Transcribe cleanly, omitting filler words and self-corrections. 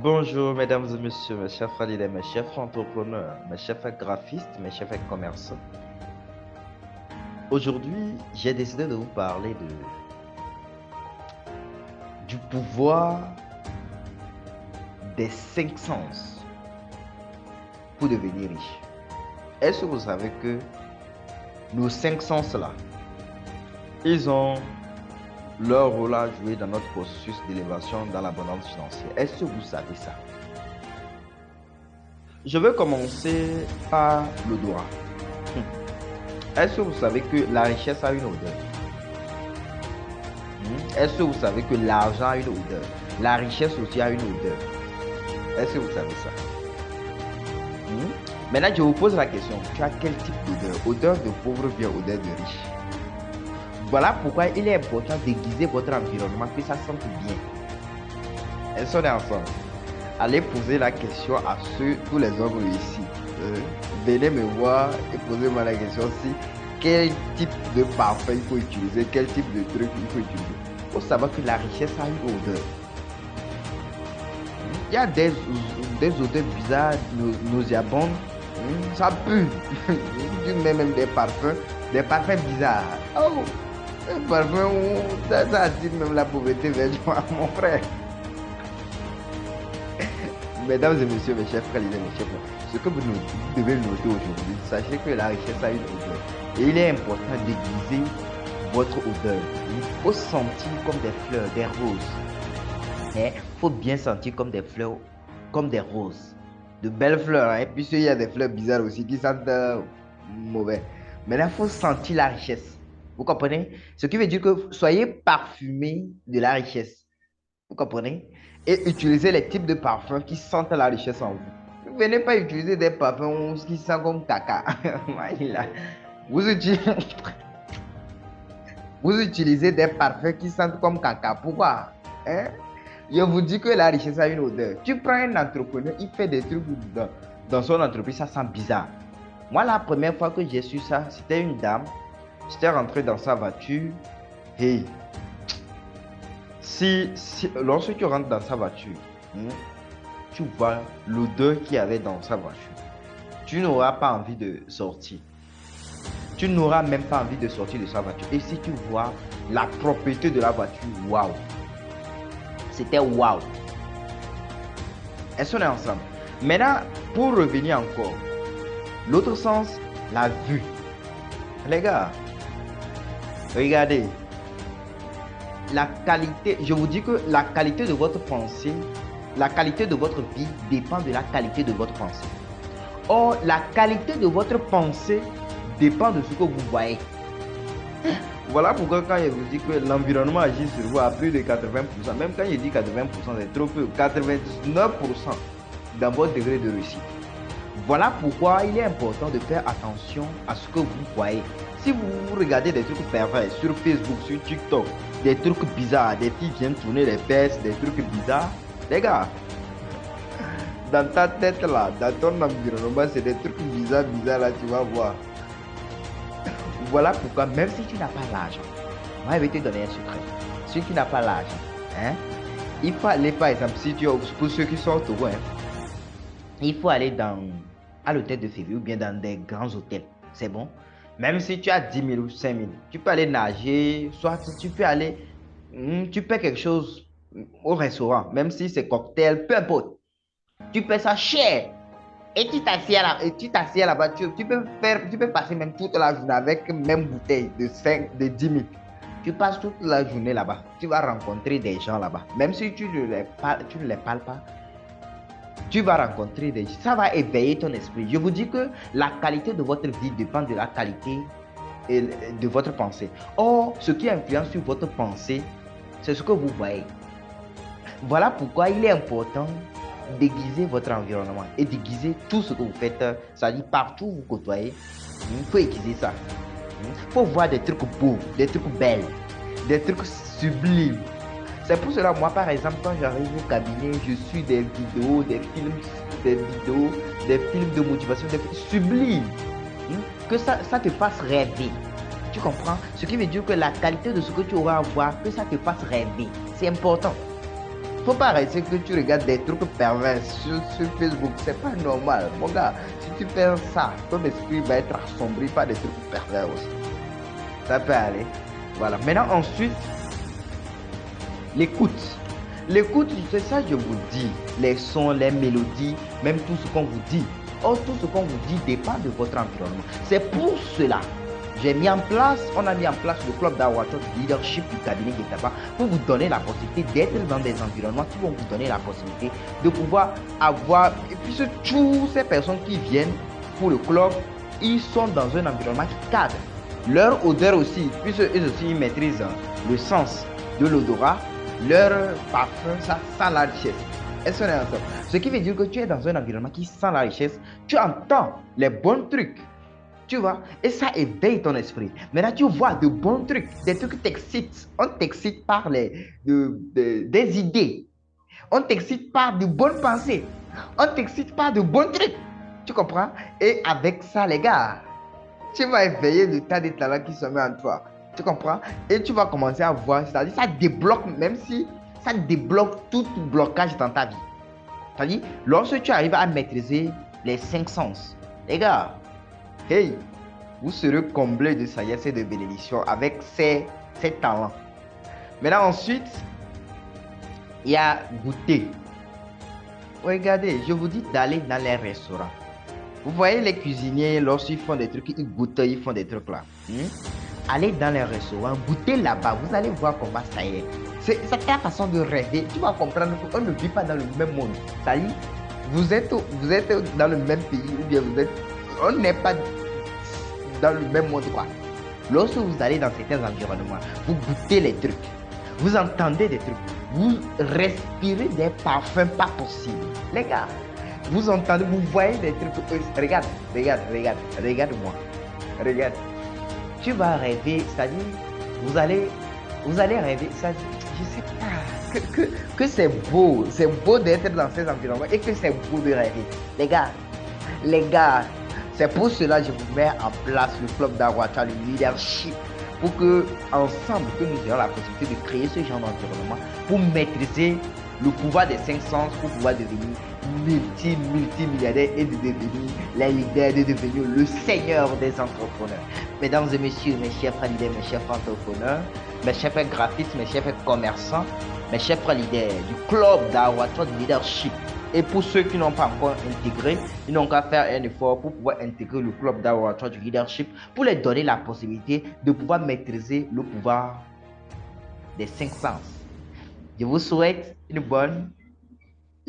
Bonjour, mesdames et messieurs, mes chers frères leaders, mes chers entrepreneurs, mes chers graphistes, mes chers commerçants. Aujourd'hui, j'ai décidé de vous parler du pouvoir des 5 sens pour devenir riche. Est-ce que vous savez que nos 5 sens-là, ils ont leur rôle à jouer dans notre processus d'élévation dans l'abondance financière? Est-ce que vous savez ça? Je vais commencer par l'odorat. Est-ce que vous savez que la richesse a une odeur? Est-ce que vous savez que l'argent a une odeur? La richesse aussi a une odeur. Est-ce que vous savez ça? Maintenant, je vous pose la question. Tu as quel type d'odeur? Odeur de pauvre ou bien odeur de riche? Voilà pourquoi il est important d'aiguiser votre environnement, que ça sente bien. Est-ce qu'on est ensemble? Allez poser la question à tous les hommes ici. Venez me voir et posez-moi la question si quel type de parfum il faut utiliser, quel type de truc il faut utiliser. Il faut savoir que la richesse a une odeur. Il y a des odeurs bizarres, nauséabondes. Ça pue. Tu mets même des parfums bizarres. Oh, un parfum, ça attire même la pauvreté vers moi, mon frère. Mesdames et messieurs, mes chers frères, mes chers frères, ce que vous devez noter aujourd'hui, sachez que la richesse a une odeur. Et il est important d'aiguiser votre odeur. Il faut sentir comme des fleurs, des roses. Il faut bien sentir comme des fleurs, comme des roses. De belles fleurs, hein? Puisqu'il y a des fleurs bizarres aussi qui sentent mauvais. Mais là, il faut sentir la richesse. Vous comprenez? Ce qui veut dire que soyez parfumé de la richesse. Vous comprenez? Et utilisez les types de parfums qui sentent la richesse en vous. Ne venez pas utiliser des parfums qui sentent comme caca. Vous utilisez des parfums qui sentent comme caca. Pourquoi? Je vous dis que la richesse a une odeur. Tu prends un entrepreneur, il fait des trucs dans son entreprise, ça sent bizarre. Moi, la première fois que j'ai su ça, c'était une dame. J'étais rentré dans sa voiture. Hey, lorsque tu rentres dans sa voiture, tu vois l'odeur qu'il y avait dans sa voiture. Tu n'auras pas envie de sortir. Tu n'auras même pas envie de sortir de sa voiture. Et si tu vois la propreté de la voiture, waouh! C'était waouh! Est-ce qu'on est ensemble? Maintenant, pour revenir encore, l'autre sens, la vue. Les gars, regardez. La qualité, je vous dis que la qualité de votre pensée, la qualité de votre vie dépend de la qualité de votre pensée. Or, la qualité de votre pensée dépend de ce que vous voyez. Voilà pourquoi quand je vous dis que l'environnement agit sur vous à plus de 80%, même quand je dis 80%, c'est trop peu, 99% dans votre degré de réussite. Voilà pourquoi il est important de faire attention à ce que vous voyez. Si vous regardez des trucs pervers sur Facebook, sur TikTok, des trucs bizarres, des filles viennent tourner les fesses, des trucs bizarres, les gars, dans ta tête là, dans ton environnement, c'est des trucs bizarres là, tu vas voir. Voilà pourquoi, même si tu n'as pas l'argent, moi je vais te donner un secret. Si tu n'as pas l'argent, il faut aller, par exemple, pour ceux qui sont au Togo, il faut aller à l'hôtel de février ou bien dans des grands hôtels. C'est bon? Même si tu as 10 000 ou 5 000, tu peux aller nager, soit tu peux aller, tu paies quelque chose au restaurant, même si c'est cocktail, peu importe. Tu paies ça cher. Et tu t'assieds là-bas, tu peux passer même toute la journée avec même bouteille de 10 000. Tu passes toute la journée là-bas. Tu vas rencontrer des gens là-bas. Même si tu ne les parles pas, tu vas rencontrer des gens. Ça va éveiller ton esprit. Je vous dis que la qualité de votre vie dépend de la qualité de votre pensée. Or, ce qui influence sur votre pensée, c'est ce que vous voyez. Voilà pourquoi il est important d'aiguiser votre environnement et d'aiguiser tout ce que vous faites, c'est-à-dire partout où vous côtoyez, il faut aiguiser ça. Il faut voir des trucs beaux, des trucs belles, des trucs sublimes. C'est pour cela, moi par exemple, quand j'arrive au cabinet, je suis des vidéos, des films de motivation, des films sublimes, que ça te fasse rêver. Tu comprends? Ce qui veut dire que la qualité de ce que tu auras à voir, que ça te fasse rêver. C'est important. Il faut pas arrêter que tu regardes des trucs pervers sur Facebook. C'est pas normal. Mon gars, si tu fais ça, ton esprit va être assombri par des trucs pervers aussi. Ça peut aller. Voilà. Maintenant, ensuite, l'écoute. L'écoute, c'est ça je vous dis. Les sons, les mélodies, même tout ce qu'on vous dit. Or, tout ce qu'on vous dit dépend de votre environnement. C'est pour cela on a mis en place le club d'Awacho Leadership du cabinet Guetaba pour vous donner la possibilité d'être dans des environnements qui vont vous donner la possibilité de pouvoir avoir, et puis tous ces personnes qui viennent pour le club, ils sont dans un environnement qui cadre. Leur odeur aussi, puisque eux aussi ils maîtrisent le sens de l'odorat, leur parfum, ça sent la richesse. Est-ce qu'on est ensemble? Ce qui veut dire que tu es dans un environnement qui sent la richesse, tu entends les bons trucs. Tu vois, et ça éveille ton esprit. Maintenant, tu vois de bons trucs, des trucs qui t'excitent. On t'excite par des idées. On t'excite par de bonnes pensées. On t'excite par de bons trucs. Tu comprends? Et avec ça, les gars, tu vas éveiller le tas de talents qui sont mis en toi. Tu comprends? Et tu vas commencer à voir, c'est-à-dire ça débloque, même si ça débloque tout blocage dans ta vie. C'est-à-dire, lorsque tu arrives à maîtriser les 5 sens, les gars, hey, vous serez comblés de sagesse et de bénédiction avec ces talents. Maintenant, ensuite, il y a goûter. Regardez, je vous dis d'aller dans les restaurants. Vous voyez les cuisiniers, lorsqu'ils font des trucs, ils goûtent, ils font des trucs là. Allez dans les restaurants, goûtez là-bas, vous allez voir comment ça est. C'est ta façon de rêver. Tu vas comprendre qu'on ne vit pas dans le même monde. C'est-à-dire, vous êtes dans le même pays, ou bien on n'est pas dans le même monde, quoi. Lorsque vous allez dans certains environnements, vous goûtez les trucs, vous entendez des trucs, vous respirez des parfums pas possibles. Les gars, vous entendez, vous voyez des trucs. Regarde-moi. Regarde. Tu vas rêver, c'est-à-dire, vous allez rêver, c'est-à-dire, je sais pas, que c'est beau d'être dans ces environnements et que c'est beau de rêver. Les gars, c'est pour cela que je vous mets en place le club d'Awacha, le leadership, pour que ensemble que nous ayons la possibilité de créer ce genre d'environnement pour maîtriser le pouvoir des 5 sens, pour pouvoir devenir multimilliardaire et de devenir les leaders, de devenir le seigneur des entrepreneurs. Mesdames et messieurs, mes chers leaders, mes chers entrepreneurs, mes chers graphistes, mes chers commerçants, mes chers leaders du club d'Awacha Leadership. Et pour ceux qui n'ont pas encore intégré, ils n'ont qu'à faire un effort pour pouvoir intégrer le club d'Awacha Leadership pour leur donner la possibilité de pouvoir maîtriser le pouvoir des 5 sens. Je vous souhaite une bonne